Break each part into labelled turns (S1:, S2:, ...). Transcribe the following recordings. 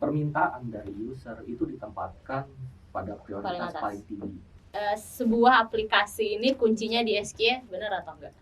S1: permintaan dari user itu ditempatkan pada prioritas paling tinggi.
S2: Sebuah aplikasi ini kuncinya di SKE, benar atau enggak?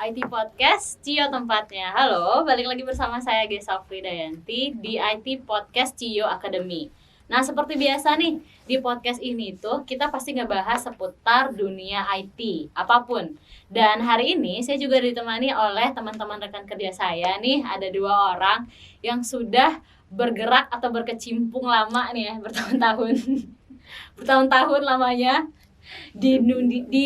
S2: IT Podcast, Cio tempatnya. Halo, balik lagi bersama saya Gesa Fridayanti di IT Podcast Cio Academy. Nah, seperti biasa nih, di podcast ini tuh kita pasti ngebahas seputar dunia IT, apapun. Dan hari ini saya juga ditemani oleh teman-teman rekan kerja saya nih, ada 2 orang yang sudah bergerak atau berkecimpung lama nih ya, bertahun-tahun. Bertahun-tahun lamanya di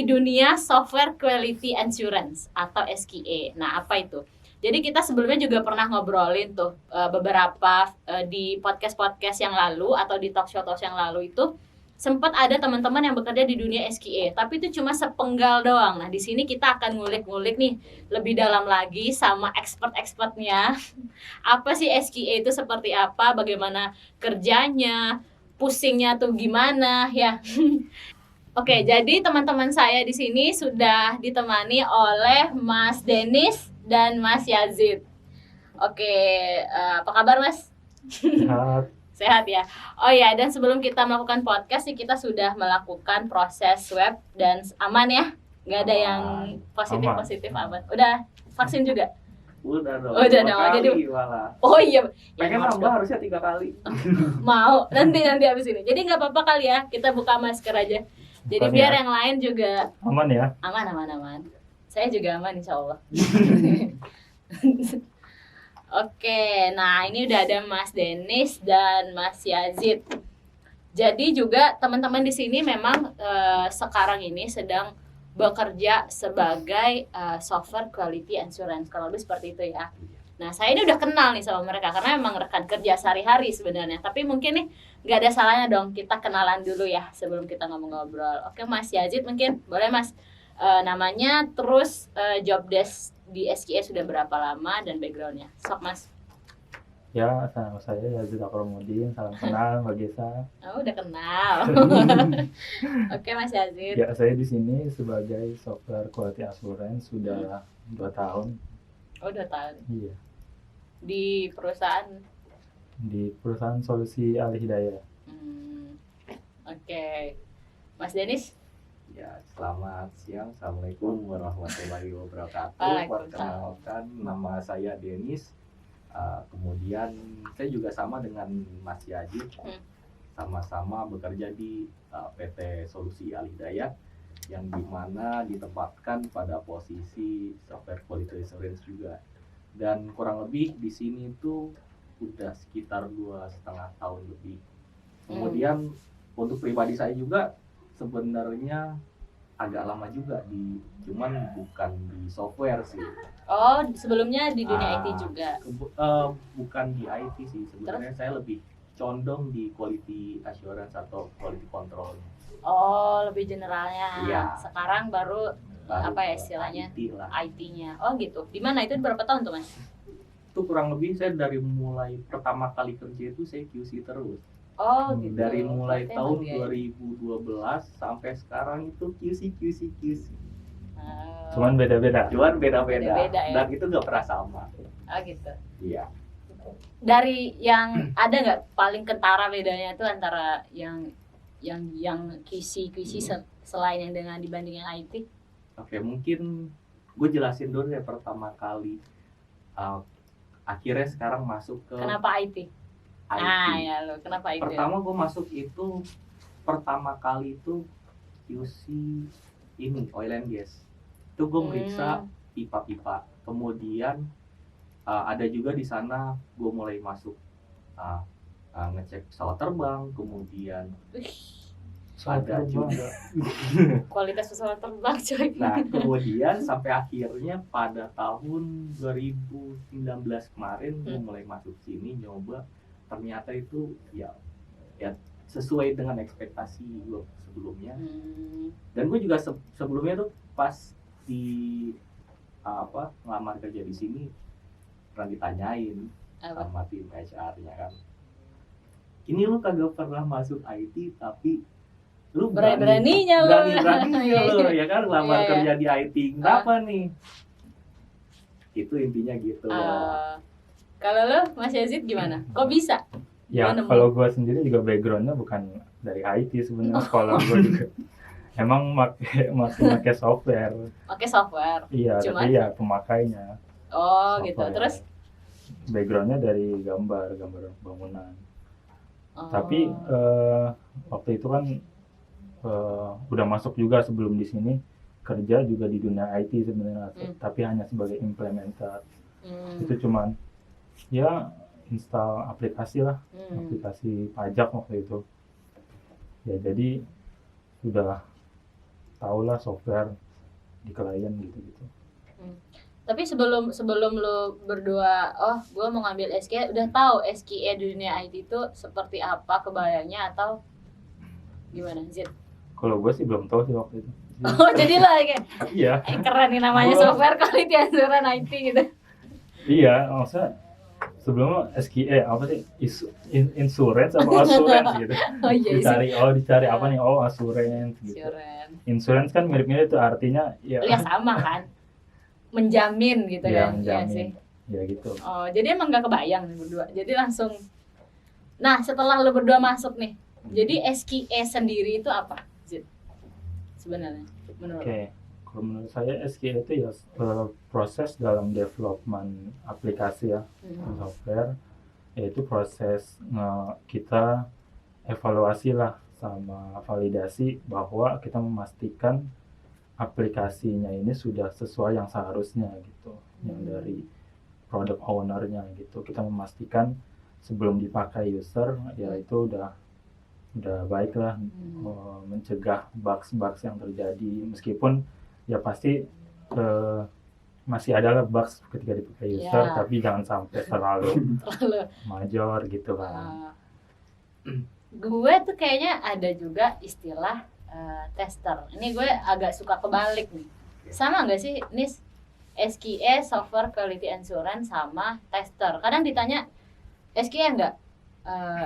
S2: dunia software quality assurance atau SQA. Nah, apa itu? Jadi kita sebelumnya juga pernah ngobrolin tuh beberapa di podcast yang lalu atau di talk show yang lalu itu sempat ada teman-teman yang bekerja di dunia SQA, tapi itu cuma sepenggal doang. Nah, di sini kita akan ngulik-ngulik nih lebih dalam lagi sama expert-expertnya. Apa sih SQA itu, seperti apa, bagaimana kerjanya, pusingnya tuh gimana ya. Oke, jadi teman-teman saya di sini sudah ditemani oleh Mas Denis dan Mas Yazid. Oke, apa kabar Mas?
S3: Sehat.
S2: Sehat ya. Oh ya, dan sebelum kita melakukan podcast sih kita sudah melakukan proses swab dan aman ya. Nggak ada yang positif aman. Udah vaksin juga?
S1: Udah dong.
S2: Udah dong. Jadi
S1: malah.
S2: Oh iya.
S1: Pengen nambah harusnya 3 kali.
S2: Mau nanti habis ini. Jadi nggak apa-apa kali ya, kita buka masker aja. Jadi biar yang lain juga
S3: aman ya.
S2: Aman. Saya juga aman insya Allah. Oke, nah ini udah ada Mas Denis dan Mas Yazid. Jadi juga teman-teman di sini memang sekarang ini sedang bekerja sebagai software quality assurance, kalau lebih seperti itu ya. Nah, saya ini udah kenal nih sama mereka karena memang rekan kerja sehari-hari sebenarnya. Tapi mungkin nih nggak ada salahnya dong kita kenalan dulu ya sebelum kita ngobrol-ngobrol. Oke, Mas Yazid mungkin boleh Mas namanya, terus job desk di SQA sudah berapa lama dan backgroundnya. Sok Mas.
S3: Ya, nama saya Yazid Akromudin, salam kenal Mbak Gesa.
S2: Oh, udah kenal. Oke, Mas Yazid.
S3: Ya, saya di sini sebagai software quality assurance sudah 2 tahun.
S2: Oh, 2 tahun.
S3: Iya.
S2: Di perusahaan
S3: Solusi Al Hidayah.
S2: Oke. Mas Denis?
S1: Ya, selamat siang. Assalamualaikum warahmatullahi wabarakatuh.
S2: Waalaikumsalam.
S1: Perkenalkan, nama saya Denis. Kemudian saya juga sama dengan Mas Yazid. Sama-sama bekerja di PT Solusi Al Hidayah, yang dimana ditempatkan pada posisi software quality assurance juga. Dan kurang lebih di sini tuh udah sekitar 2,5 tahun lebih. Kemudian untuk pribadi saya juga sebenarnya agak lama juga cuman bukan di software sih.
S2: Oh, sebelumnya di dunia IT juga.
S1: Bukan di IT sih sebenarnya. Saya lebih condong di quality assurance atau quality control.
S2: Oh, lebih generalnya.
S1: Ya.
S2: Sekarang baru apa ya istilahnya? IT-nya. Oh gitu. Di mana itu, berapa tahun tuh Mas?
S1: Itu kurang lebih saya dari mulai pertama kali kerja itu saya QC terus.
S2: Oh gitu.
S1: Dari mulai
S2: berarti
S1: tahun 2012 sampai sekarang itu QC.
S3: Cuman beda-beda
S2: Beda-beda ya.
S1: Dan itu nggak pernah sama.
S2: Oh gitu.
S1: Iya.
S2: Dari yang ada nggak paling kentara bedanya tuh antara yang QC selain yang dengan dibanding yang IT?
S1: Oke, mungkin gue jelasin dulu ya pertama kali. Akhirnya sekarang masuk ke
S2: Kenapa IT?
S1: IT.
S2: Ya lo, kenapa IT?
S1: Pertama gue masuk itu pertama kali itu QC ini oil and gas. Itu gue meriksa pipa-pipa. Kemudian ada juga di sana gue mulai masuk ngecek pesawat terbang. Kemudian ada juga
S2: kualitas pesawat terbang coy.
S1: Nah, kemudian sampai akhirnya pada tahun 2019 kemarin gue mulai masuk sini nyoba. Ternyata itu ya sesuai dengan ekspektasi gue sebelumnya. Dan gue juga sebelumnya tuh pas di ngelamar kerja di sini pernah ditanyain sama tim HR-nya kan, ini lu kagak pernah masuk IT tapi lu
S2: berani-beraninya
S1: lu ya kan ngelamar kerja di IT, kenapa nih? Itu intinya gitu.
S2: Kalau lo Mas Yazid gimana? Kok bisa?
S3: Ya kalau gue sendiri juga backgroundnya bukan dari IT sebenarnya. Sekolah gue juga emang masih pakai software.
S2: Pakai software.
S3: Iya,
S2: cuman
S3: tapi ya pemakainya.
S2: Oh
S3: software.
S2: Gitu. Terus
S3: backgroundnya dari gambar bangunan. Tapi waktu itu kan udah masuk juga sebelum di sini kerja juga di dunia IT sebenarnya, tapi hanya sebagai implementer. Itu cuman ya install aplikasi lah, aplikasi pajak waktu itu. Ya jadi sudah tahulah software di klien gitu.
S2: Tapi sebelum lo berdua, gue mau ngambil SKE, udah tahu SKE di dunia IT itu seperti apa kebayangnya atau gimana, Zid?
S3: Kalau gue sih belum tahu sih waktu itu.
S2: Oh jadi lah kayak
S3: iya.
S2: Keren nih namanya software quality assurance IT gitu.
S3: Iya, maksudnya sebelumnya SKE apa sih? Insurance apa assurance gitu.
S2: Oh iya.
S3: Dicari apa nih? Oh assurance gitu. Insurance kan mirip-mirip itu artinya
S2: ya sama kan. Menjamin gitu
S3: ya,
S2: kan.
S3: Menjamin.
S2: Iya sih.
S3: Ya gitu.
S2: Oh, jadi emang gak kebayang nih berdua. Jadi langsung. Nah, setelah lo berdua masuk nih. Jadi SKE sendiri itu apa? Sebenarnya menurut.
S3: Kalau menurut saya SKE itu ya proses dalam development aplikasi ya, software, yaitu proses kita evaluasi lah sama validasi bahwa kita memastikan aplikasinya ini sudah sesuai yang seharusnya gitu, yang dari product owner-nya gitu. Kita memastikan sebelum dipakai user ya itu udah baiklah, mencegah bugs yang terjadi, meskipun ya pasti masih ada bugs ketika dipakai user, tapi jangan sampai terlalu major gitu kan.
S2: Gue tuh kayaknya ada juga istilah tester. Ini gue agak suka kebalik nih. Sama nggak sih Nis? SQE Software Quality Assurance sama tester. Kadang ditanya SQE enggak?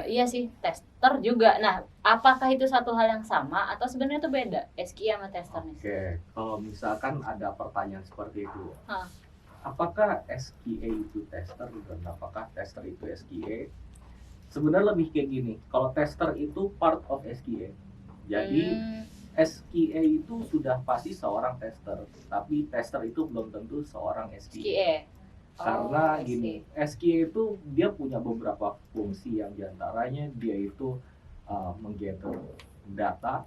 S2: Iya sih, tester juga. Nah, apakah itu satu hal yang sama atau sebenarnya itu beda SQE sama tester nih?
S1: Kalau misalkan ada pertanyaan seperti itu, apakah SQE itu tester dan apakah tester itu SQE? Sebenarnya lebih kayak gini. Kalau tester itu part of SQE, jadi SQE itu sudah pasti seorang tester, tapi tester itu belum tentu seorang SQE. Karena gini, SQE itu dia punya beberapa fungsi, yang diantaranya dia itu menggather data,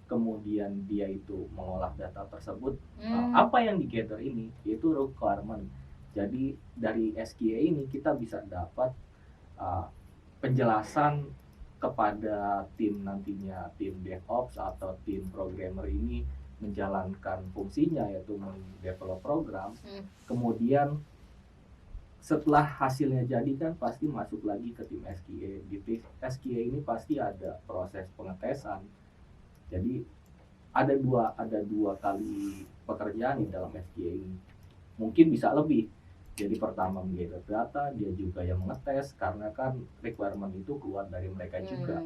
S1: kemudian dia itu mengolah data tersebut. Apa yang digather ini itu requirement. Jadi dari SQE ini kita bisa dapat penjelasan kepada tim nantinya, tim DevOps atau tim programmer ini menjalankan fungsinya, yaitu mendevelop program. Kemudian setelah hasilnya jadi kan pasti masuk lagi ke tim SQE. Di tim SQE ini pasti ada proses pengetesan. Jadi ada dua kali pekerjaan di dalam SQE ini. Mungkin bisa lebih. Jadi pertama menggather data, dia juga yang mengetes, karena kan requirement itu keluar dari mereka juga.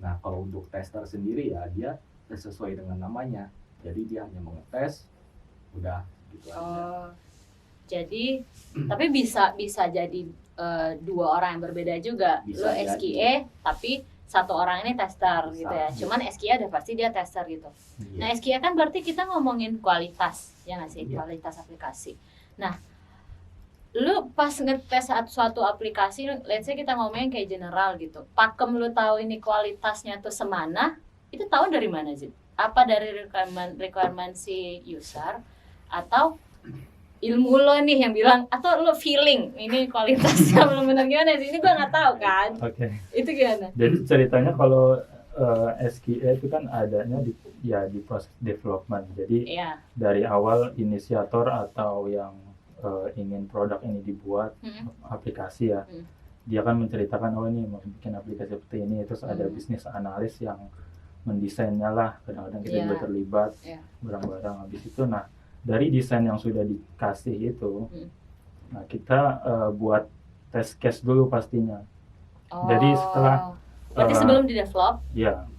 S1: Nah, kalau untuk tester sendiri ya dia sesuai dengan namanya. Jadi dia hanya mengetes, udah gitu aja.
S2: Jadi tapi bisa jadi dua orang yang berbeda juga. Lo SQE tapi satu orang ini tester gitu ya. Cuman SQE ada pasti dia tester gitu. Nah, SQE kan berarti kita ngomongin kualitas, ya nggak sih? Kualitas aplikasi. Nah, lu pas ngetes suatu aplikasi, let's say kita ngomongin kayak general gitu. Pakem lu tahu ini kualitasnya tuh semana, itu tahu dari mana sih? Apa dari requirement si user atau ilmu lo nih yang bilang, atau lo feeling ini kualitasnya belum benar, gimana sih? Ini gue nggak tahu kan. Itu gimana?
S3: Jadi ceritanya kalau SQE itu kan adanya di proses development. Jadi dari awal inisiator atau yang ingin produk ini dibuat aplikasi ya, dia kan menceritakan oh ini mau bikin aplikasi seperti ini, terus ada bisnis analis yang mendesainnya lah, kadang-kadang kita juga terlibat bareng-bareng. Habis itu nah dari desain yang sudah dikasih itu nah kita buat test case dulu pastinya. Jadi setelah
S2: berarti sebelum di develop
S3: ya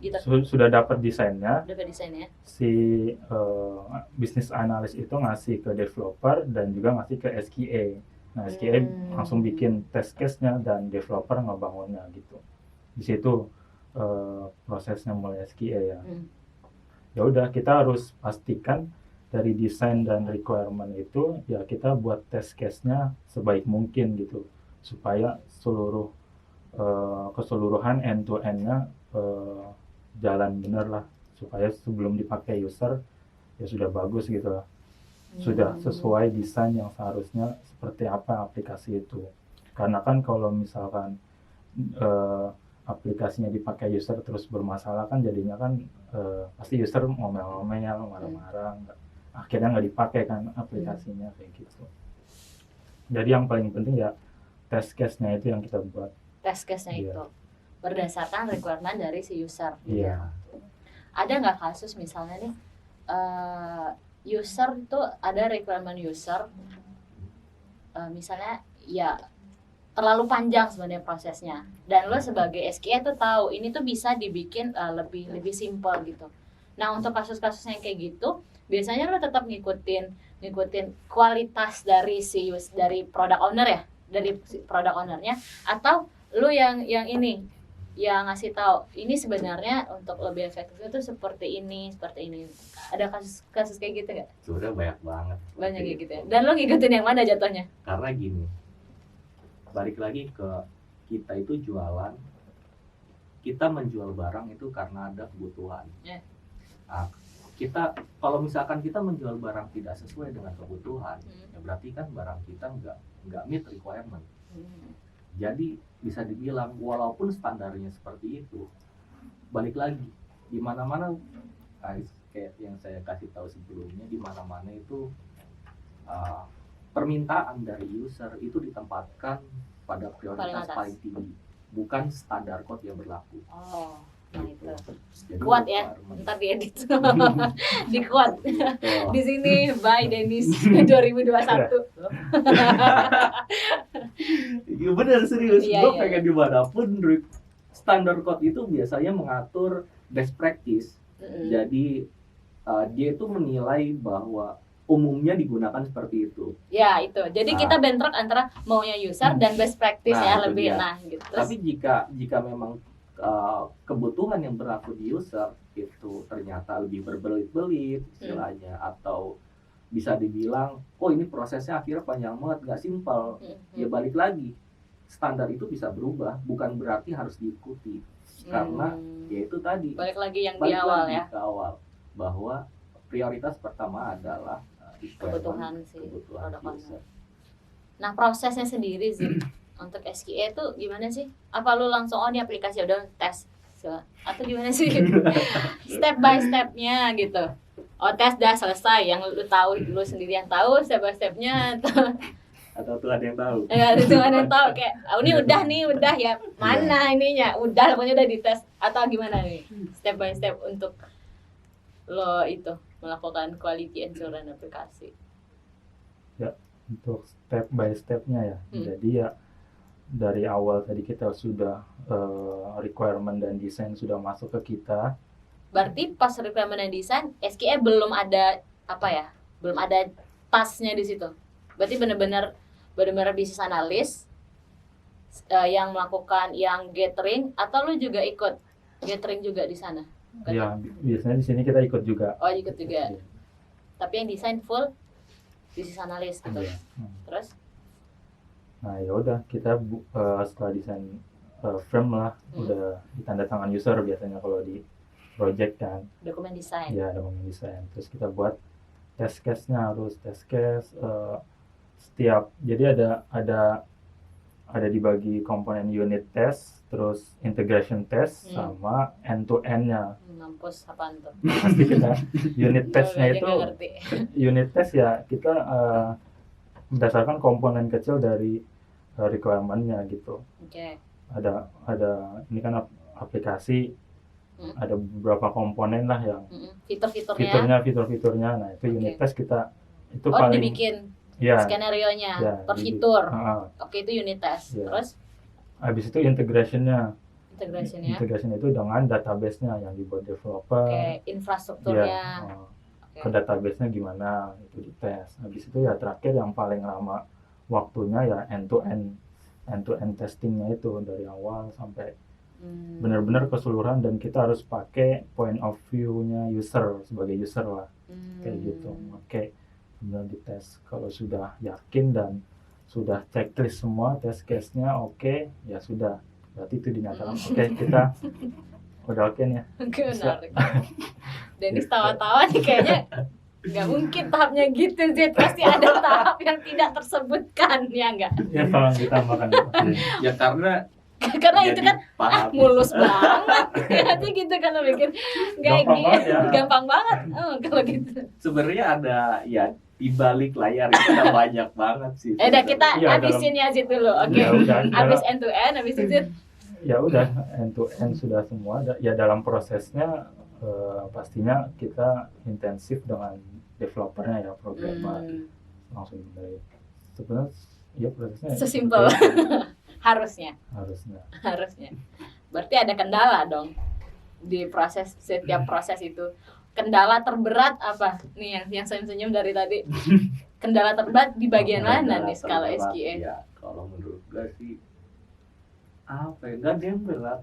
S2: gitu.
S3: Sudah dapat desainnya, si bisnis analis itu ngasih ke developer dan juga ngasih ke SQA. Nah SQA langsung bikin test case-nya dan developer ngebangunnya gitu. Di situ prosesnya mulai SQA ya. Ya udah kita harus pastikan dari desain dan requirement itu ya kita buat test case-nya sebaik mungkin gitu supaya seluruh keseluruhan end to end-nya jalan bener lah, supaya sebelum dipakai user ya sudah bagus gitu lah, sudah sesuai desain yang seharusnya seperti apa aplikasi itu. Karena kan kalau misalkan aplikasinya dipakai user terus bermasalah kan jadinya kan pasti user ngomel-ngomel, marah-marah, akhirnya nggak dipakai kan aplikasinya kayak gitu. Jadi yang paling penting ya test case-nya itu yang kita buat.
S2: Test case-nya itu berdasarkan requirement dari si user.
S3: Iya.
S2: Ada nggak kasus misalnya nih user itu ada requirement user, misalnya ya terlalu panjang sebenarnya prosesnya, dan lo sebagai SQA tuh tahu ini tuh bisa dibikin lebih simple gitu. Nah untuk kasus-kasus yang kayak gitu, biasanya lo tetap ngikutin kualitas dari dari product owner ya, dari product ownernya, atau lo yang yang ngasih tahu ini sebenarnya untuk lebih efektif itu seperti ini. Ada kasus kayak gitu nggak?
S1: Sebenarnya banyak banget.
S2: Banyak kayak gitu ya. Dan lo ngikutin yang mana jatuhnya?
S1: Karena gini, balik lagi ke kita itu jualan, kita menjual barang itu karena ada kebutuhan. Nah, kita kalau misalkan kita menjual barang tidak sesuai dengan kebutuhan, ya berarti kan barang kita nggak meet requirement. Jadi bisa dibilang walaupun standarnya seperti itu, balik lagi di mana-mana kayak yang saya kasih tahu sebelumnya, di mana-mana itu permintaan dari user itu ditempatkan pada prioritas paling tinggi, bukan standar code yang berlaku.
S2: Nah itu.
S1: Jadi
S2: kuat ya, ntar diedit. Dikuat. Di sini by Dennis 2021.
S1: Iya benar, serius. Gue pengen dimanapun standar code itu biasanya mengatur best practice. Jadi dia itu menilai bahwa umumnya digunakan seperti itu.
S2: Ya itu. Jadi kita bentrok antara maunya user dan best practice ya lebih. Gitu.
S1: Tapi jika memang kebutuhan yang berlaku di user itu ternyata lebih berbelit-belit istilahnya, atau bisa dibilang ini prosesnya akhirnya panjang banget, nggak simpel, ya balik lagi standar itu bisa berubah, bukan berarti harus diikuti. Karena ya itu tadi
S2: balik lagi yang di awal ya,
S1: ke awal, bahwa prioritas pertama adalah
S2: kebutuhan
S1: user.
S2: Nah prosesnya sendiri sih untuk SQA itu gimana sih? Apa lu langsung ini aplikasi udah tes atau gimana sih? Step by stepnya gitu. Tes dah selesai, yang lu tahu, lu sendiri yang tahu step by stepnya
S1: atau Tuhan yang tahu?
S2: Tuhan yang tahu kayak udah ya mana ininya udah pokoknya udah dites, atau gimana nih step by step untuk lo itu melakukan quality assurance aplikasi?
S3: Ya untuk step by stepnya ya. Jadi ya dari awal tadi kita sudah requirement dan desain sudah masuk ke kita.
S2: Berarti pas requirement dan desain SQA belum ada belum ada tasnya di situ. Berarti benar-benar bisnis analis yang melakukan yang gathering, atau lu juga ikut gathering juga di sana?
S3: Ya biasanya di sini kita ikut juga.
S2: Oh ikut juga. Ya. Tapi yang desain full bisnis analis gitu.
S3: Ya.
S2: Terus?
S3: Nah ya udah kita setelah desain frame lah udah ditandatangan user biasanya kalau di project kan.
S2: Dokumen desain.
S3: Ya dokumen desain. Terus kita buat test case-nya, harus test case setiap. Jadi ada dibagi komponen unit test, terus integration test sama end to end-nya.
S2: Mampus apaan tuh?
S3: Pasti kita unit test-nya itu unit test ya kita berdasarkan komponen kecil dari requirement-nya gitu.
S2: Oke.
S3: Ada ini kan aplikasi, ada beberapa komponen lah yang fitur-fiturnya. Nah itu unit test kita itu paling
S2: dibikin
S3: ya,
S2: skenario-nya per fitur.
S3: Oke,
S2: itu unit test. Terus
S3: habis itu integration-nya itu dengan database-nya yang dibuat developer.
S2: Infrastrukturnya.
S3: Ke database-nya gimana itu dites. Habis itu ya terakhir yang paling lama waktunya ya end to end testingnya itu dari awal sampai benar-benar keseluruhan, dan kita harus pakai point of view-nya user sebagai user lah, kayak gitu. Oke, kemudian dites. Kalau sudah yakin dan sudah checklist semua test case-nya oke, ya sudah, berarti itu dinyatakan oke, kita udah oke nih ya.
S2: Menarik. Dennis tawa-tawa nih kayaknya nggak mungkin tahapnya gitu sih, pasti ada tahap yang tidak tersebutkan, ya nggak?
S3: Ya tolong ditambahkan.
S1: Ya
S2: karena itu kan mulus banget nanti gitu kan lo bikin gampang banget kalau gitu.
S1: Sebenarnya ada ya di balik layar itu ada banyak banget sih.
S2: Kita habisin ya situ dulu. Habis end to end, habis itu
S3: ya udah end to end sudah semua. Ya dalam prosesnya pastinya kita intensif dengan developernya ya, programmer langsung dari sebenarnya ya prosesnya
S2: sesimpel harusnya. Berarti ada kendala dong di setiap proses itu. Kendala terberat apa nih yang senyum-senyum dari tadi? Kendala terberat di bagian mana nih kalau SQE?
S1: Ya, kalau menurut gue sih apa ya, nggak ada yang berat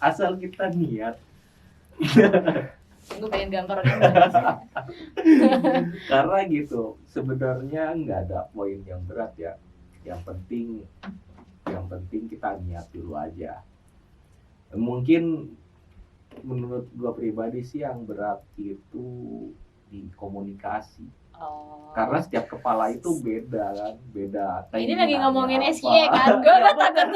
S1: asal kita niat.
S2: Gue pengen gambar
S1: karena gitu sebenarnya nggak ada poin yang berat ya, yang penting kita niat dulu aja. Mungkin menurut gua pribadi sih yang berat itu di komunikasi. Karena setiap kepala itu beda.
S2: Ini lagi ngomongin SQE kan, gue takut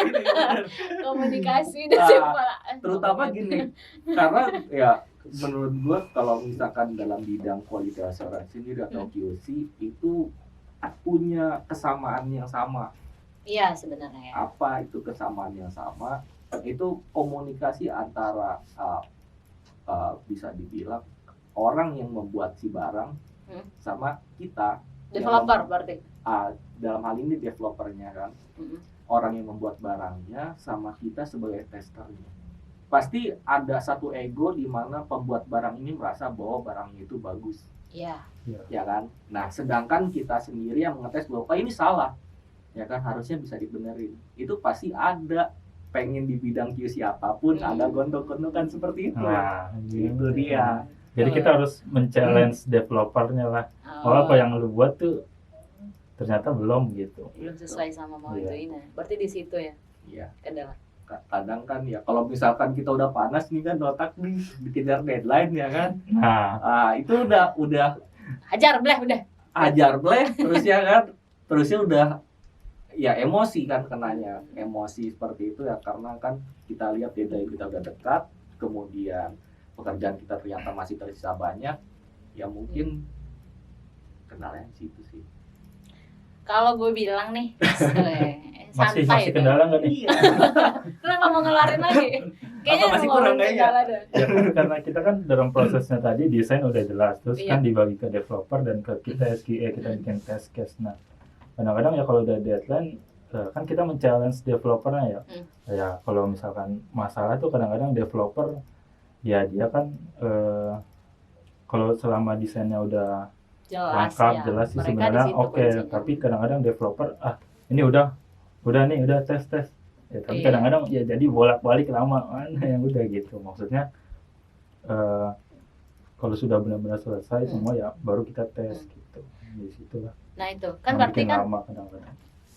S2: komunikasi dan kepala.
S1: Terutama gini, karena ya menurut gua kalau misalkan dalam bidang quality assurance sendiri atau QC itu punya kesamaan yang sama.
S2: Iya sebenarnya.
S1: Apa itu kesamaan yang sama? Itu komunikasi antara bisa dibilang orang yang membuat si barang sama kita
S2: developer berarti.
S1: Dalam hal ini developernya kan, orang yang membuat barangnya sama kita sebagai testernya. Pasti ada satu ego di mana pembuat barang ini merasa bahwa barangnya itu bagus.
S2: Iya.
S1: Ya kan. Nah sedangkan kita sendiri yang mengetes bahwa ini salah. Ya kan, harusnya bisa dibenerin. Itu pasti ada, pengen di bidang QC apapun ada gontok-gontokan seperti itu.
S3: Nah,
S1: itu dia.
S3: Jadi kita harus men-challenge developernya lah. Apa yang lu buat tuh ternyata belum gitu.
S2: Belum sesuai sama mau itu ini. Berarti di situ ya.
S1: Iya.
S2: Kendala.
S1: Kadang kan ya kalau misalkan kita udah panas nih kan, otak nih dikejar deadline ya kan. Itu udah
S2: hajar bleh
S1: terus ya kan. Terusnya udah ya emosi kan kenanya, emosi seperti itu ya, karena kan kita lihat deadline kita udah dekat, kemudian pekerjaan kita ternyata masih tersisa banyak, ya mungkin kendalanya situ sih.
S2: Kalau gue bilang nih
S3: masih
S2: santai
S3: kendala nggak nih?
S2: Kenapa mau ngelarin lagi? Kayaknya
S1: masih kurang
S2: kendala deh.
S3: Ya, karena kita kan dalam prosesnya tadi desain udah jelas, terus kan dibagi ke developer dan ke kita SQE, kita bikin test case. Nah kadang-kadang ya kalau udah deadline kan kita men-challenge developernya ya. Ya kalau misalkan masalah tuh kadang-kadang developer ya dia kan kalau selama desainnya udah lengkap jelas sih sebenarnya oke. Tapi kadang-kadang developer ini udah tes ya, tapi kadang-kadang ya jadi bolak-balik lama mana yang udah gitu. Maksudnya kalau sudah benar-benar selesai semua ya baru kita tes gitu. Di situ lah.
S2: Nah itu kan berarti kan
S3: kadang-kadang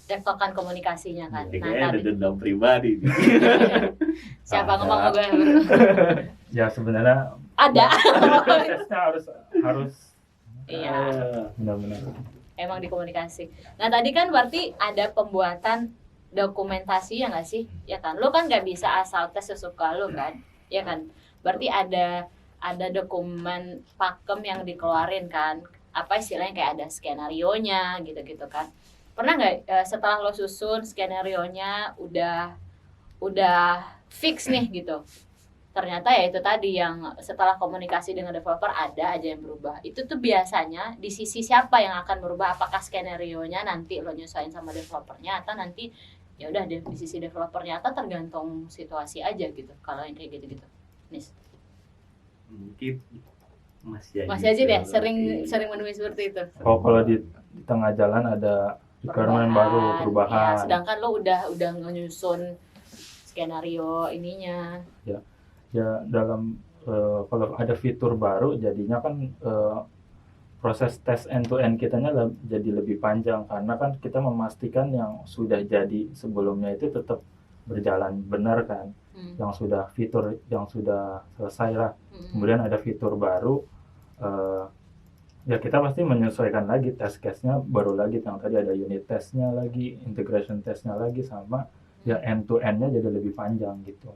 S2: tektokan komunikasinya kan.
S1: Kayaknya ada dendam pribadi.
S2: Siapa ngomong gue?
S3: Ya sebenarnya
S2: ada.
S3: Prosesnya harus
S2: iya.
S3: Benar-benar.
S2: Emang di komunikasi. Nah tadi kan berarti ada pembuatan dokumentasi ya nggak sih? Ya kan. Lo kan nggak bisa asal tes sesuka lo kan? Ya kan. Berarti ada dokumen pakem yang dikeluarin kan? Apa istilahnya kayak ada skenarionya gitu-gitu kan. pernah nggak setelah lo susun skenario-nya udah fix nih gitu, ternyata ya itu tadi yang setelah komunikasi dengan developer ada aja yang berubah. Itu tuh biasanya di sisi siapa yang akan berubah? Apakah skenario-nya nanti lo nyesuaiin sama developernya, atau nanti ya udah di sisi developernya, atau tergantung situasi aja gitu kalau yang kayak gitu-gitu. Nis,
S1: Mungkin masih
S2: aja deh sering menemui seperti itu.
S3: Kalau di tengah jalan ada requirement baru, perubahan.
S2: Ya, sedangkan lo udah nyusun skenario ininya.
S3: Ya dalam kalau ada fitur baru jadinya kan proses tes end to end kitanya jadi lebih panjang, karena kan kita memastikan yang sudah jadi sebelumnya itu tetap berjalan benar kan, yang sudah fitur yang sudah selesai lah. Kemudian ada fitur baru, ya kita pasti menyesuaikan lagi test case-nya baru lagi, yang tadi ada unit test-nya lagi, integration test-nya lagi, sama ya end to end-nya jadi lebih panjang gitu.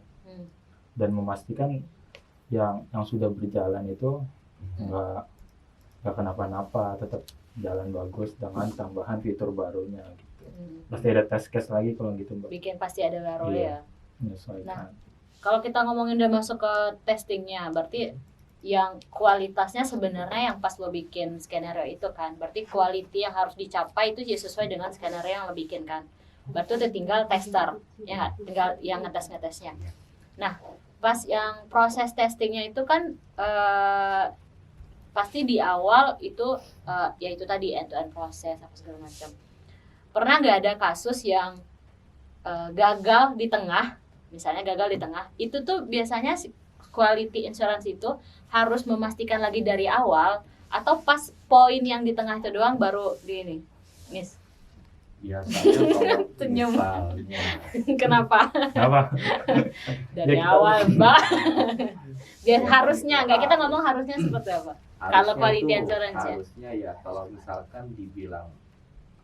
S3: Dan memastikan yang sudah berjalan itu nggak kenapa-napa, tetap jalan bagus dengan tambahan fitur barunya gitu. Pasti ada test case lagi kalau gitu, Mbak.
S2: Bikin pasti ada baru ya.
S3: Menyesuaikan.
S2: Nah, kalau kita ngomongin udah masuk ke testingnya, berarti yang kualitasnya sebenarnya yang pas lo bikin skenario itu kan, berarti quality yang harus dicapai itu ya sesuai dengan skenario yang lo bikin kan. Berarti udah tinggal tester, ya tinggal yang ngetesnya. Nah, pas yang proses testingnya itu kan pasti di awal itu ya itu tadi end to end proses apa segala macam. Pernah nggak ada kasus yang gagal di tengah, misalnya gagal di tengah, itu tuh biasanya quality insurance itu harus memastikan lagi dari awal, atau pas poin yang di tengah itu doang baru di ini, Nis?
S1: Biasanya kalau
S2: Senyum.
S1: misalnya
S2: Kenapa? Dari
S3: Ya,
S2: awal, Mbak. Biar harusnya, nggak, kita ngomong harusnya seperti apa? Kalau quality
S1: itu
S2: insurance ya.
S1: harusnya ya kalau misalkan dibilang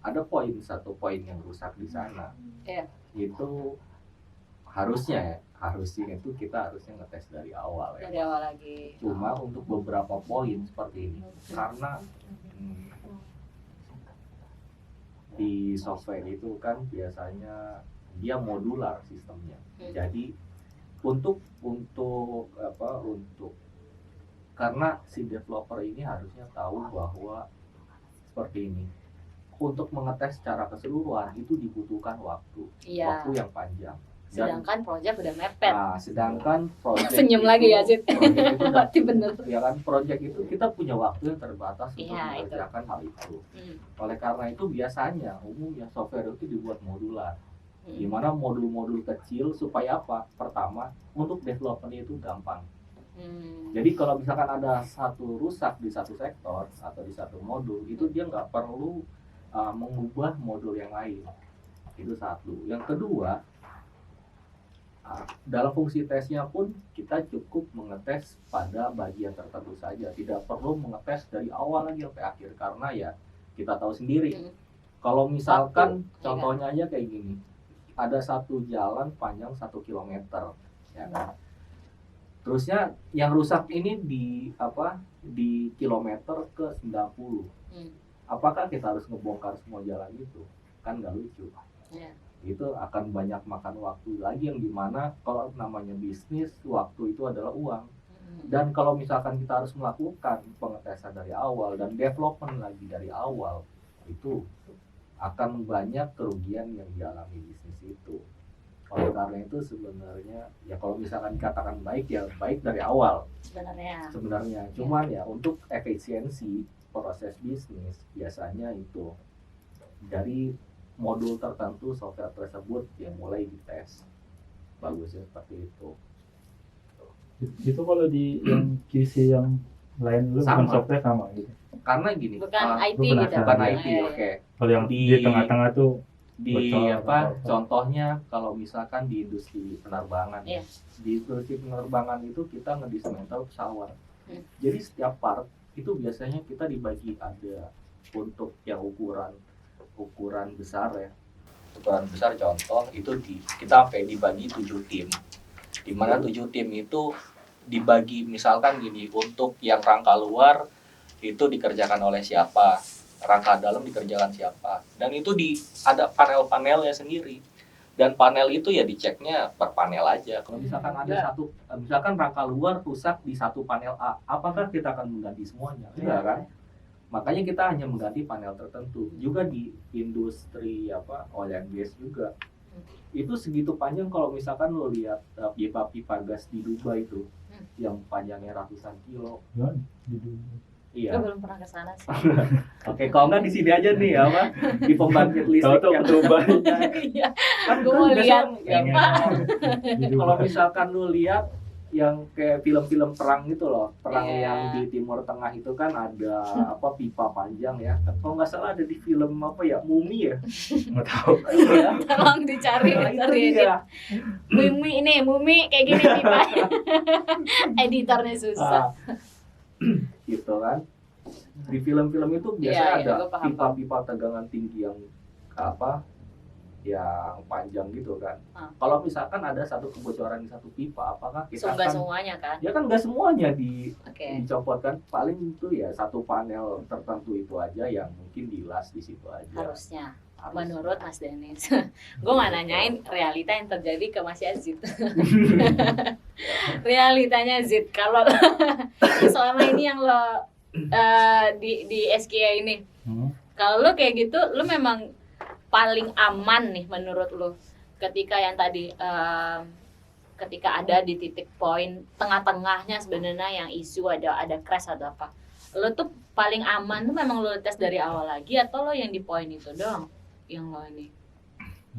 S1: ada satu poin yang rusak di sana,
S2: Iya.
S1: itu harusnya itu kita harusnya ngetes dari awal ya.
S2: Dari awal lagi.
S1: Cuma untuk beberapa poin seperti ini, karena di software itu kan biasanya dia modular sistemnya. Jadi untuk karena si developer ini harusnya tahu bahwa seperti ini, untuk mengetes secara keseluruhan itu dibutuhkan waktu yang panjang.
S2: Sedangkan project udah mepet.
S1: Nah, sedangkan project
S2: senyum
S1: itu,
S2: lagi ya, Zid. Berarti bener.
S1: Ya kan, project itu kita punya waktu yang terbatas untuk
S2: Iya,
S1: mengerjakan hal itu. Oleh karena itu biasanya umumnya software itu dibuat modular. Di mana modul-modul kecil supaya apa? Pertama, untuk development itu gampang. Jadi kalau misalkan ada satu rusak di satu sektor atau di satu modul, itu dia nggak perlu mengubah modul yang lain. Itu satu. Yang kedua, dalam fungsi tesnya pun kita cukup mengetes pada bagian tertentu saja, tidak perlu mengetes dari awal lagi sampai akhir, karena ya kita tahu sendiri. Kalau misalkan contohnya aja kayak gini, ada satu jalan panjang 1 kilometer, ya kan? Terusnya yang rusak ini di kilometer ke 90. Apakah kita harus ngebongkar semua jalan itu? Kan nggak lucu. Itu akan banyak makan waktu lagi, yang dimana kalau namanya bisnis, waktu itu adalah uang. Dan kalau misalkan kita harus melakukan pengetesan dari awal dan development lagi dari awal, itu akan banyak kerugian yang dialami bisnis itu. Oleh karena itu sebenarnya ya kalau misalkan dikatakan baik, ya baik dari awal sebenarnya. Cuman ya untuk efisiensi proses bisnis biasanya itu dari modul tertentu software tersebut yang mulai dites. Bagusnya seperti itu.
S3: Itu kalau di yang QC yang lain lu bukan software sama gitu.
S1: Karena gini,
S2: bukan IT
S3: bukan
S2: gitu.
S1: bukan IT, oke.
S3: Kalau yang di tengah-tengah tuh
S1: contohnya kalau misalkan di industri penerbangan, di industri penerbangan itu kita ngedismantle pesawat. Jadi setiap part itu biasanya kita dibagi, ada untuk yang ukuran besar ya. Ukuran besar contoh itu kita sampai dibagi 7 tim. Di mana 7 tim itu dibagi misalkan gini, untuk yang rangka luar itu dikerjakan oleh siapa, rangka dalam dikerjakan siapa. Dan itu ada panel-panelnya sendiri. Dan panel itu ya diceknya per panel aja. Kalau misalkan ada misalkan rangka luar rusak di satu panel A, apakah kita akan mengganti semuanya? Enggak kan? Makanya kita hanya mengganti panel tertentu. Juga di industri oil and gas juga. Itu segitu panjang kalau misalkan lo lihat pipa-pipa gas di Dubai itu yang panjangnya ratusan kilo.
S3: Ya, di Dubai.
S2: Gue
S1: Iya.
S2: belum pernah ke sana sih.
S1: Oke, kalau nggak di sini aja nih di pembangkit listrik
S3: Tahu-tahu
S1: yang
S3: Dubai.
S2: Iya.
S1: kan
S2: Gue mau lihat
S3: Di
S1: kalau
S3: Dubai.
S1: misalkan lu lihat yang kayak film-film perang gitu loh, perang
S2: Iya.
S1: yang di Timur Tengah itu kan ada pipa panjang ya. Kalau nggak salah ada di film Mumi ya.
S3: Nggak tahu.
S1: Iya.
S2: tolong dicari
S1: Nah, itu
S2: cari
S1: dia.
S2: Mumi kayak gini pipa. Editornya susah.
S1: Ah. Gitu kan. Di film-film itu
S2: Iya,
S1: biasanya ada
S2: gua paham.
S1: pipa-pipa tegangan tinggi yang yang panjang gitu kan.
S2: Ah.
S1: Kalau misalkan ada satu kebocoran di satu pipa, apakah kita
S2: Nggak
S1: akan
S2: semuanya kan?
S1: ya kan nggak semuanya
S2: Oke.
S1: dicopot kan, paling itu ya satu panel tertentu itu aja yang mungkin dilas di situ aja.
S2: Harusnya.
S1: Harus.
S2: Menurut Mas Dennis. Gue nggak nanyain realita yang terjadi ke Mas Yazid. Realitanya Zid, kalau selama ini yang lo di SKA ini, kalau lo kayak gitu, lo memang paling aman nih menurut lo ketika yang tadi ketika ada di titik poin tengah-tengahnya sebenarnya yang isu ada crash atau apa, lo tuh paling aman tuh memang lo tes dari awal lagi atau lo yang di poin itu doang yang lo ini?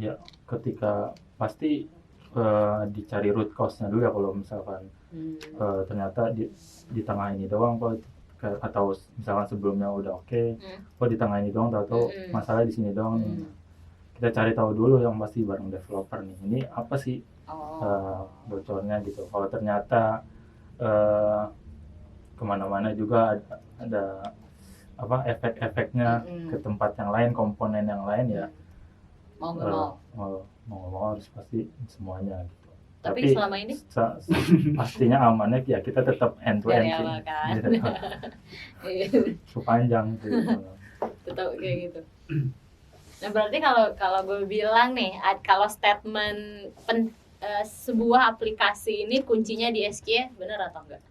S3: Ya, ketika pasti dicari root cause-nya dulu ya, kalau misalkan ternyata di tengah ini doang kok, atau misalkan sebelumnya udah oke, kok di tengah ini doang tahu masalah di sini doang nih. Kita cari tahu dulu yang pasti bareng developer nih, ini apa sih bocornya gitu. Kalau ternyata kemana-mana juga ada efek-efeknya ke tempat yang lain, komponen yang lain ya
S2: mau nggak
S3: mau harus pasti semuanya gitu.
S2: Tapi selama ini
S3: pastinya amannya ya kita tetap end to
S2: dari
S3: end
S2: awal kan.
S3: sepanjang gitu.
S2: Tetap kayak gitu. Nah berarti kalau gue bilang nih, kalau statement sebuah aplikasi ini kuncinya di SKA, bener atau enggak?